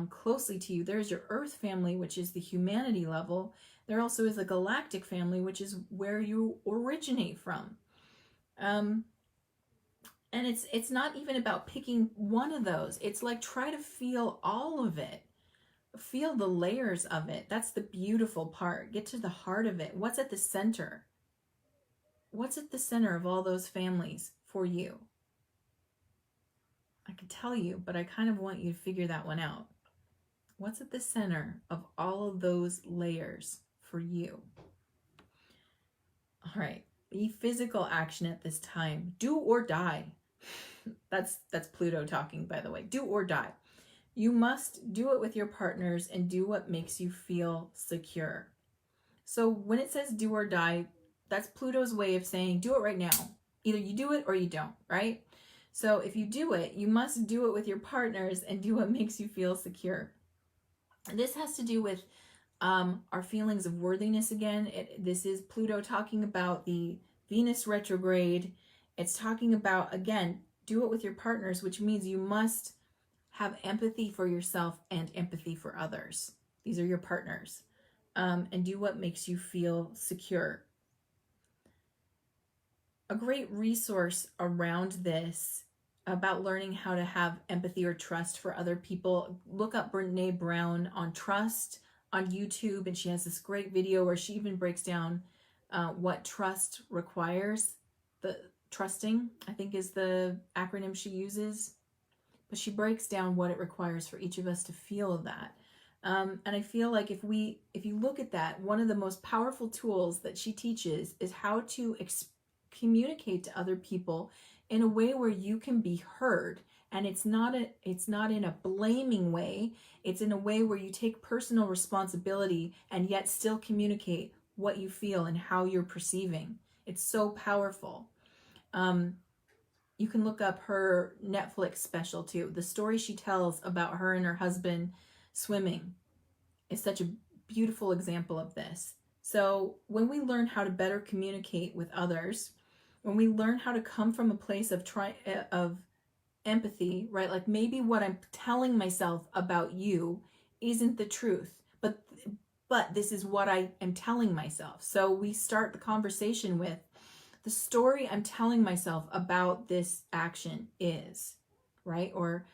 closely to you. There's your earth family, which is the humanity level. There also is a galactic family, which is where you originate from. And it's not even about picking one of those. It's like, try to feel all of it. Feel the layers of it. That's the beautiful part. Get to the heart of it. What's at the center? What's at the center of all those families for you? I could tell you, but I kind of want you to figure that one out. What's at the center of all of those layers for you? All right. Be physical action at this time. Do or die. That's Pluto talking, by the way. Do or die. You must do it with your partners and do what makes you feel secure. So when it says do or die, that's Pluto's way of saying do it right now. Either you do it or you don't, right? So if you do it, you must do it with your partners and do what makes you feel secure. And this has to do with our feelings of worthiness again. This is Pluto talking about the Venus retrograde. It's talking about, again, do it with your partners, which means you must have empathy for yourself and empathy for others. These are your partners. And do what makes you feel secure. A great resource around this about learning how to have empathy or trust for other people, look up Brene Brown on trust on YouTube, and she has this great video where she even breaks down what trust requires. The trusting, I think, is the acronym she uses. But she breaks down what it requires for each of us to feel that. And I feel like if you look at that, one of the most powerful tools that she teaches is how to communicate to other people in a way where you can be heard. And it's not in a blaming way. It's in a way where you take personal responsibility and yet still communicate what you feel and how you're perceiving. It's so powerful. You can look up her Netflix special too. The story she tells about her and her husband swimming is such a beautiful example of this. So when we learn how to better communicate with others, when we learn how to come from a place of empathy, right? Like maybe what I'm telling myself about you isn't the truth, but this is what I am telling myself. So we start the conversation with, the story I'm telling myself about this action is, right? Or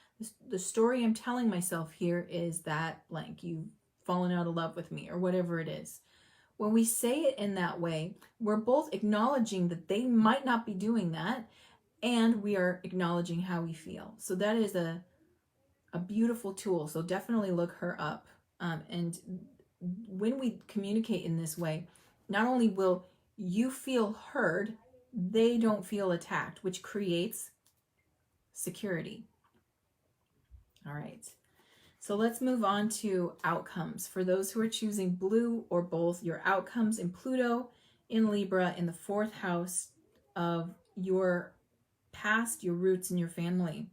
the story I'm telling myself here is that blank, you've fallen out of love with me, or whatever it is. When we say it in that way, we're both acknowledging that they might not be doing that, and we are acknowledging how we feel. So that is a beautiful tool. So definitely look her up. And when we communicate in this way, not only will you feel heard, they don't feel attacked, which creates security. All right. So let's move on to outcomes. For those who are choosing blue or both, your outcomes in Pluto, in Libra, in the 4th house of your past, your roots, and your family.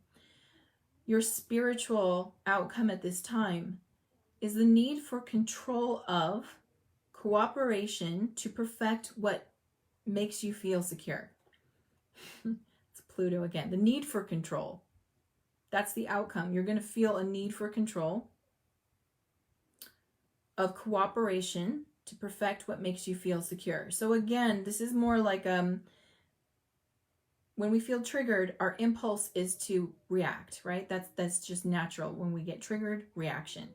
Your spiritual outcome at this time is the need for control of cooperation to perfect what makes you feel secure. It's Pluto again. The need for control. That's the outcome. You're going to feel a need for control of cooperation to perfect what makes you feel secure. So again, this is more like when we feel triggered, our impulse is to react, right? That's just natural. When we get triggered, reaction.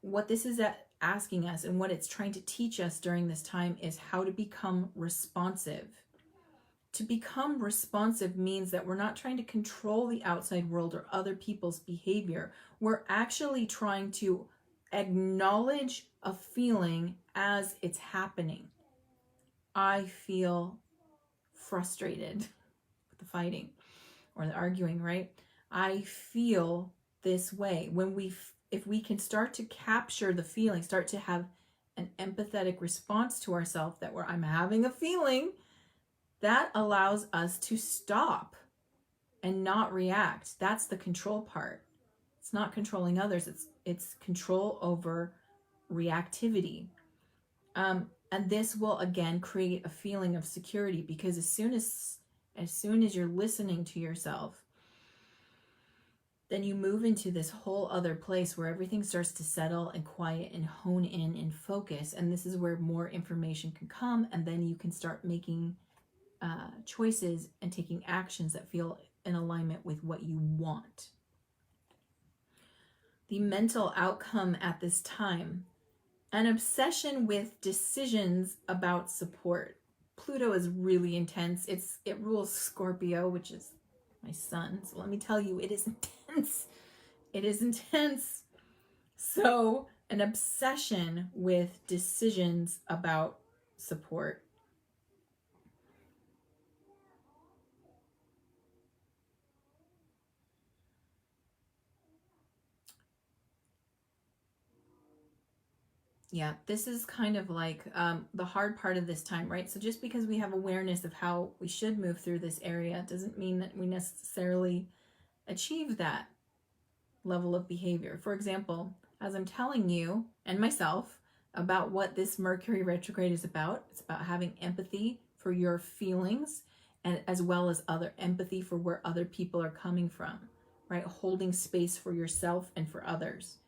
What this is asking us and what it's trying to teach us during this time is how to become responsive. To become responsive means that we're not trying to control the outside world or other people's behavior. We're actually trying to acknowledge a feeling as it's happening. I feel frustrated with the fighting or the arguing, right? I feel this way. If we can start to capture the feeling, start to have an empathetic response to ourselves that I'm having a feeling, that allows us to stop and not react. That's the control part. It's not controlling others. It's control over reactivity. And this will again create a feeling of security, because as soon as you're listening to yourself, then you move into this whole other place where everything starts to settle and quiet and hone in and focus. And this is where more information can come, and then you can start making choices and taking actions that feel in alignment with what you want. The mental outcome at this time, an obsession with decisions about support. Pluto is really intense. It rules Scorpio, which is my sun. So let me tell you, it is intense. It is intense. So an obsession with decisions about support. Yeah, this is kind of like the hard part of this time, right? So just because we have awareness of how we should move through this area doesn't mean that we necessarily achieve that level of behavior. For example, as I'm telling you and myself about what this Mercury retrograde is about, it's about having empathy for your feelings, and as well as other empathy for where other people are coming from, right? Holding space for yourself and for others.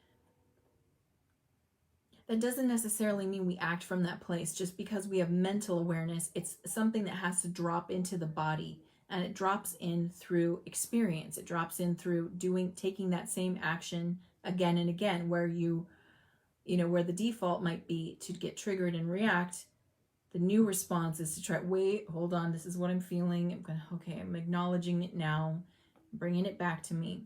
That doesn't necessarily mean we act from that place. Just because we have mental awareness, it's something that has to drop into the body, and it drops in through experience. It drops in through taking that same action again and again, where where the default might be to get triggered and react. The new response is to try, wait, hold on, this is what I'm feeling. I'm acknowledging it now, bringing it back to me.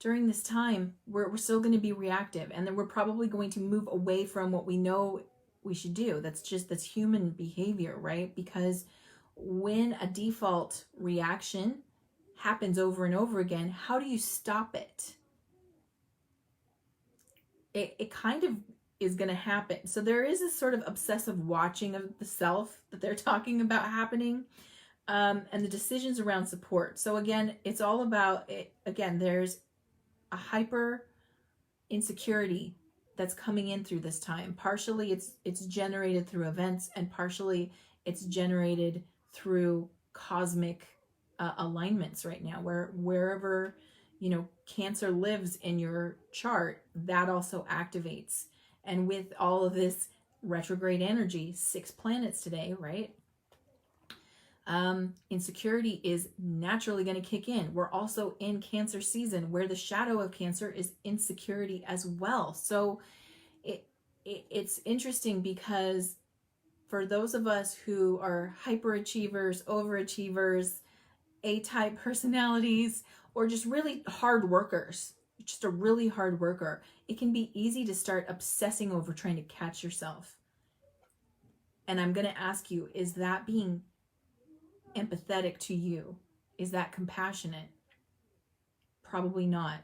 during this time, we're still going to be reactive, and then we're probably going to move away from what we know we should do. That's human behavior, right? Because when a default reaction happens over and over again, how do you stop it? It kind of is going to happen. So there is this sort of obsessive watching of the self that they're talking about happening, and the decisions around support. So again, it's all about it. Again, there's a hyper insecurity that's coming in through this time. Partially it's generated through events, and partially it's generated through cosmic alignments right now, wherever Cancer lives in your chart, that also activates. And with all of this retrograde energy, 6 planets today, right? Insecurity is naturally going to kick in. We're also in Cancer season, where the shadow of Cancer is insecurity as well. So it's interesting, because for those of us who are hyperachievers, overachievers, A-type personalities, or just really hard workers, just a really hard worker, it can be easy to start obsessing over trying to catch yourself. And I'm going to ask you, is that being empathetic to you? Is that compassionate? Probably not.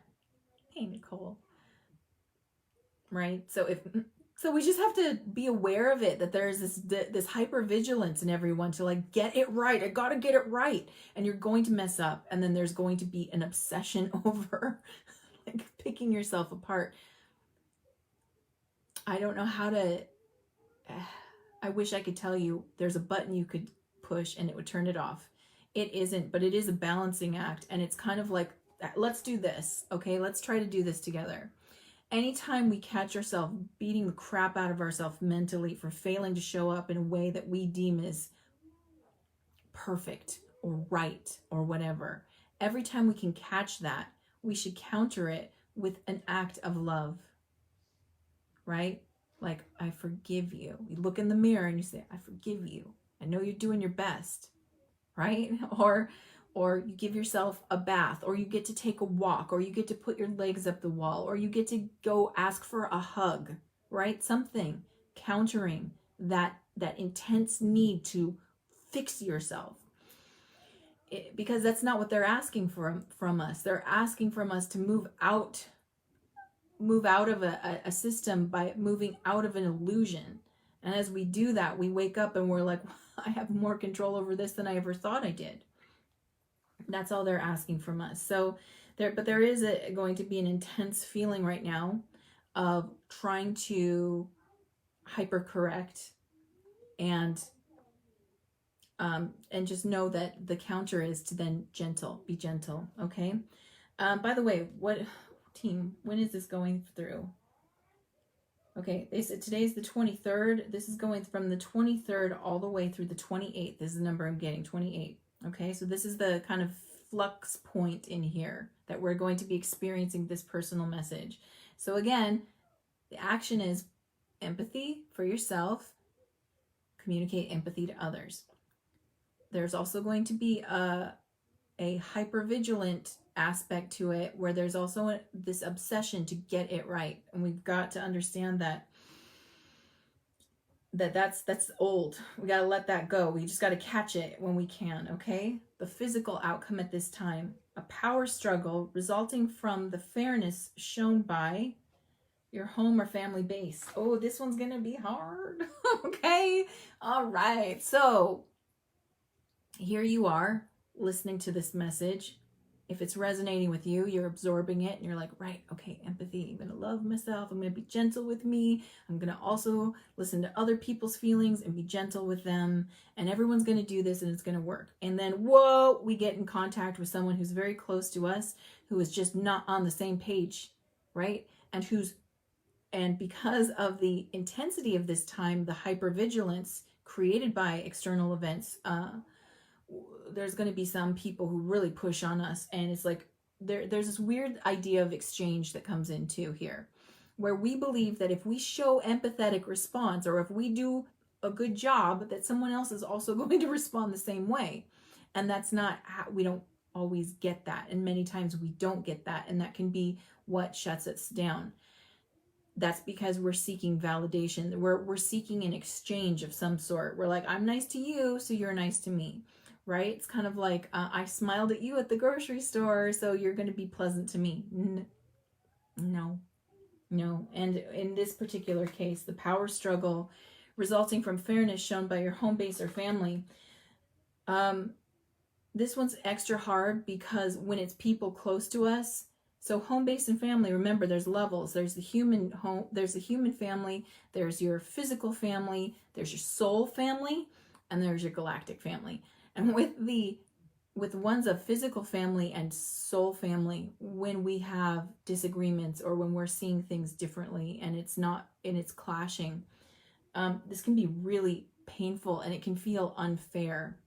Hey, Nicole. Right? So we just have to be aware of it, that there's this hypervigilance in everyone to like, get it right. I got to get it right. And you're going to mess up. And then there's going to be an obsession over like picking yourself apart. I don't know how to, I wish I could tell you there's a button you could push and it would turn it off. It isn't, but it is a balancing act. And it's kind of like, let's do this. Okay. Let's try to do this together. Anytime we catch ourselves beating the crap out of ourselves mentally for failing to show up in a way that we deem as perfect or right or whatever, every time we can catch that, we should counter it with an act of love, right? Like, I forgive you. You look in the mirror and you say, I forgive you. I know you're doing your best, right? Or you give yourself a bath, or you get to take a walk, or you get to put your legs up the wall, or you get to go ask for a hug, right? Something countering that intense need to fix yourself. Because that's not what they're asking from us. They're asking from us to move out of a system by moving out of an illusion. And as we do that, we wake up and we're like, I have more control over this than I ever thought I did. That's all they're asking from us. So there is going to be an intense feeling right now of trying to hypercorrect and just know that the counter is to then be gentle. Okay. By the way, what team, when is this going through? Okay. They said today's the 23rd. This is going from the 23rd all the way through the 28th. This is the number I'm getting, 28. Okay, so this is the kind of flux point in here that we're going to be experiencing this personal message. So again, the action is empathy for yourself, communicate empathy to others. There's also going to be a hypervigilant aspect to it, where there's also this obsession to get it right. And we've got to understand that's old. We got to let that go. We just got to catch it when we can, okay? The physical outcome at this time, a power struggle resulting from the fairness shown by your home or family base. Oh, this one's going to be hard. Okay? All right. So here you are listening to this message. If it's resonating with you, you're absorbing it and you're like, right, okay, empathy. I'm going to love myself. I'm going to be gentle with me. I'm going to also listen to other people's feelings and be gentle with them. And everyone's going to do this and it's going to work. And then, whoa, we get in contact with someone who's very close to us, who is just not on the same page, right? And because of the intensity of this time, the hypervigilance created by external events, there's going to be some people who really push on us, and it's like there's this weird idea of exchange that comes into here, where we believe that if we show empathetic response, or if we do a good job, that someone else is also going to respond the same way. And that's not how, we don't always get that. And many times we don't get that. And that can be what shuts us down. That's because we're seeking validation. We're seeking an exchange of some sort. We're like, I'm nice to you, so you're nice to me, right? It's kind of like, I smiled at you at the grocery store, so you're going to be pleasant to me. No. And in this particular case, the power struggle resulting from fairness shown by your home base or family, this one's extra hard because when it's people close to us. So home base and family, remember, there's levels. There's the human home, there's the human family, there's your physical family, there's your soul family, and there's your galactic family. And with ones of physical family and soul family, when we have disagreements or when we're seeing things differently and it's clashing, this can be really painful and it can feel unfair.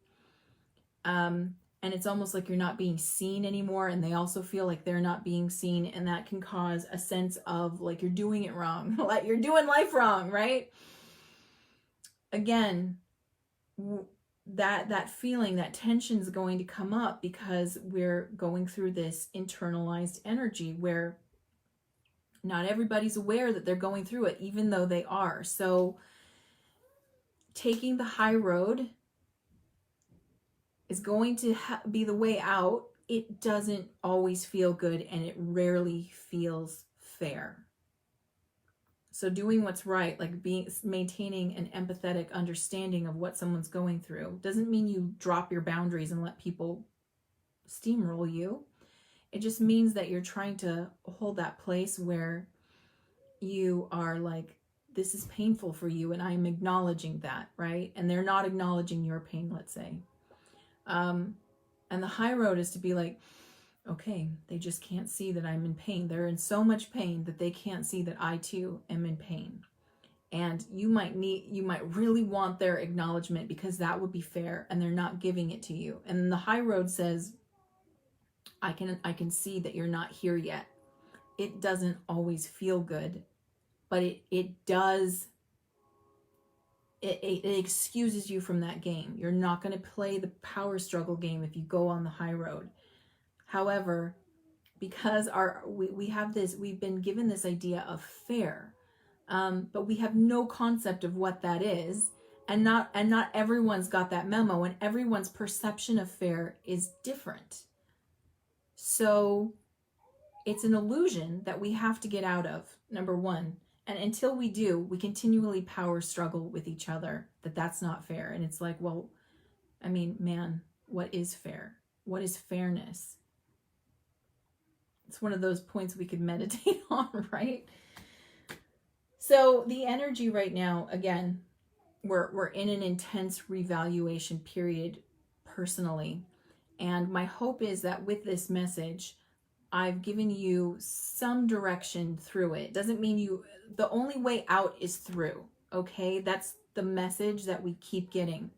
And it's almost like you're not being seen anymore, and they also feel like they're not being seen, and that can cause a sense of like you're doing it wrong, like you're doing life wrong, right? Again, that feeling, that tension's going to come up because we're going through this internalized energy where not everybody's aware that they're going through it, even though they are. So taking the high road is going to be the way out. It doesn't always feel good, and it rarely feels fair. So doing what's right, like maintaining an empathetic understanding of what someone's going through, doesn't mean you drop your boundaries and let people steamroll you. It just means that you're trying to hold that place where you are like, this is painful for you, and I'm acknowledging that, right? And they're not acknowledging your pain, let's say. And the high road is to be like, okay, they just can't see that I'm in pain. They're in so much pain that they can't see that I too am in pain. And you might really want their acknowledgement because that would be fair, and they're not giving it to you. And the high road says, I can see that you're not here yet. It doesn't always feel good, but it does. It excuses you from that game. You're not going to play the power struggle game if you go on the high road. However, because we've been given this idea of fair, but we have no concept of what that is, and not everyone's got that memo, and everyone's perception of fair is different. So it's an illusion that we have to get out of, number one. And until we do, we continually power struggle with each other that that's not fair. And it's like, well, I mean, man, what is fair? What is fairness? It's one of those points we could meditate on, right? So the energy right now, again, we're in an intense revaluation period personally. And my hope is that with this message, I've given you some direction through it. Doesn't mean the only way out is through, okay? That's the message that we keep getting.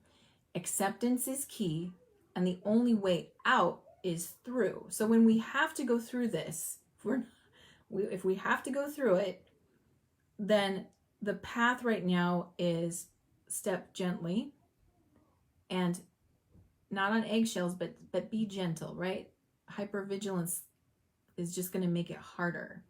Acceptance is key, and the only way out is through. So when we have to go through this, if we have to go through it, then the path right now is step gently and not on eggshells, but be gentle, right? Hypervigilance is just going to make it harder.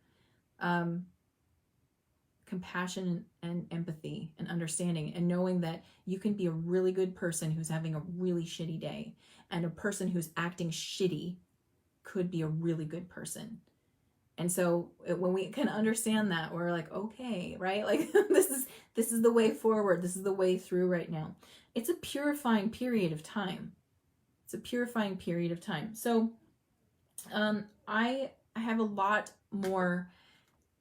Compassion and empathy and understanding, and knowing that you can be a really good person who's having a really shitty day, and a person who's acting shitty could be a really good person. And so when we can understand that, we're like, okay, right? Like this is the way forward. This is the way through right now. It's a purifying period of time. It's a purifying period of time. So I have a lot more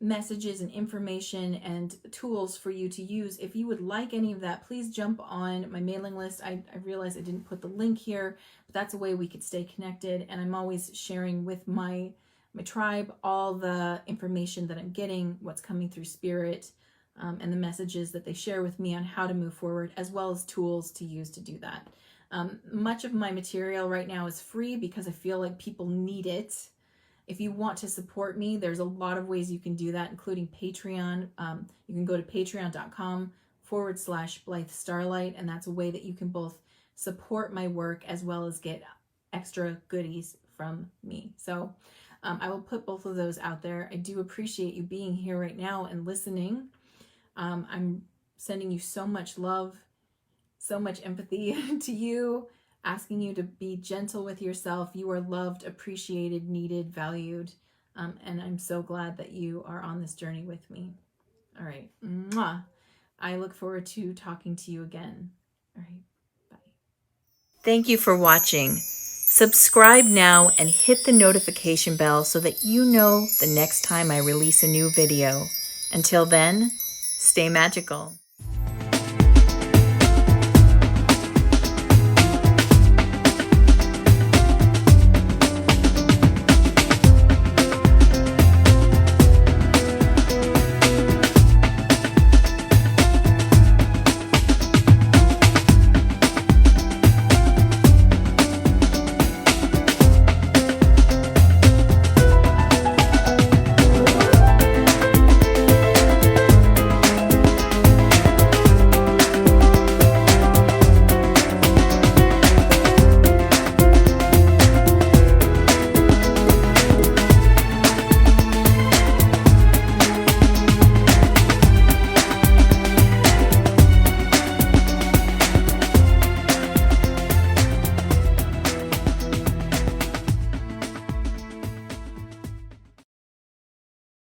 messages and information and tools for you to use. If you would like any of that, please jump on my mailing list. I realized I didn't put the link here, but that's a way we could stay connected. And I'm always sharing with my tribe all the information that I'm getting, what's coming through spirit, and the messages that they share with me on how to move forward, as well as tools to use to do that. Much of my material right now is free because I feel like people need it. If you want to support me, there's a lot of ways you can do that, including Patreon. You can go to patreon.com/Blythe Starlight, and that's a way that you can both support my work as well as get extra goodies from me. So I will put both of those out there. I do appreciate you being here right now and listening. I'm sending you so much love, so much empathy to you, asking you to be gentle with yourself. You are loved, appreciated, needed, valued. And I'm so glad that you are on this journey with me. All right. Mwah. I look forward to talking to you again. All right. Bye. Thank you for watching. Subscribe now and hit the notification bell so that you know the next time I release a new video. Until then, stay magical.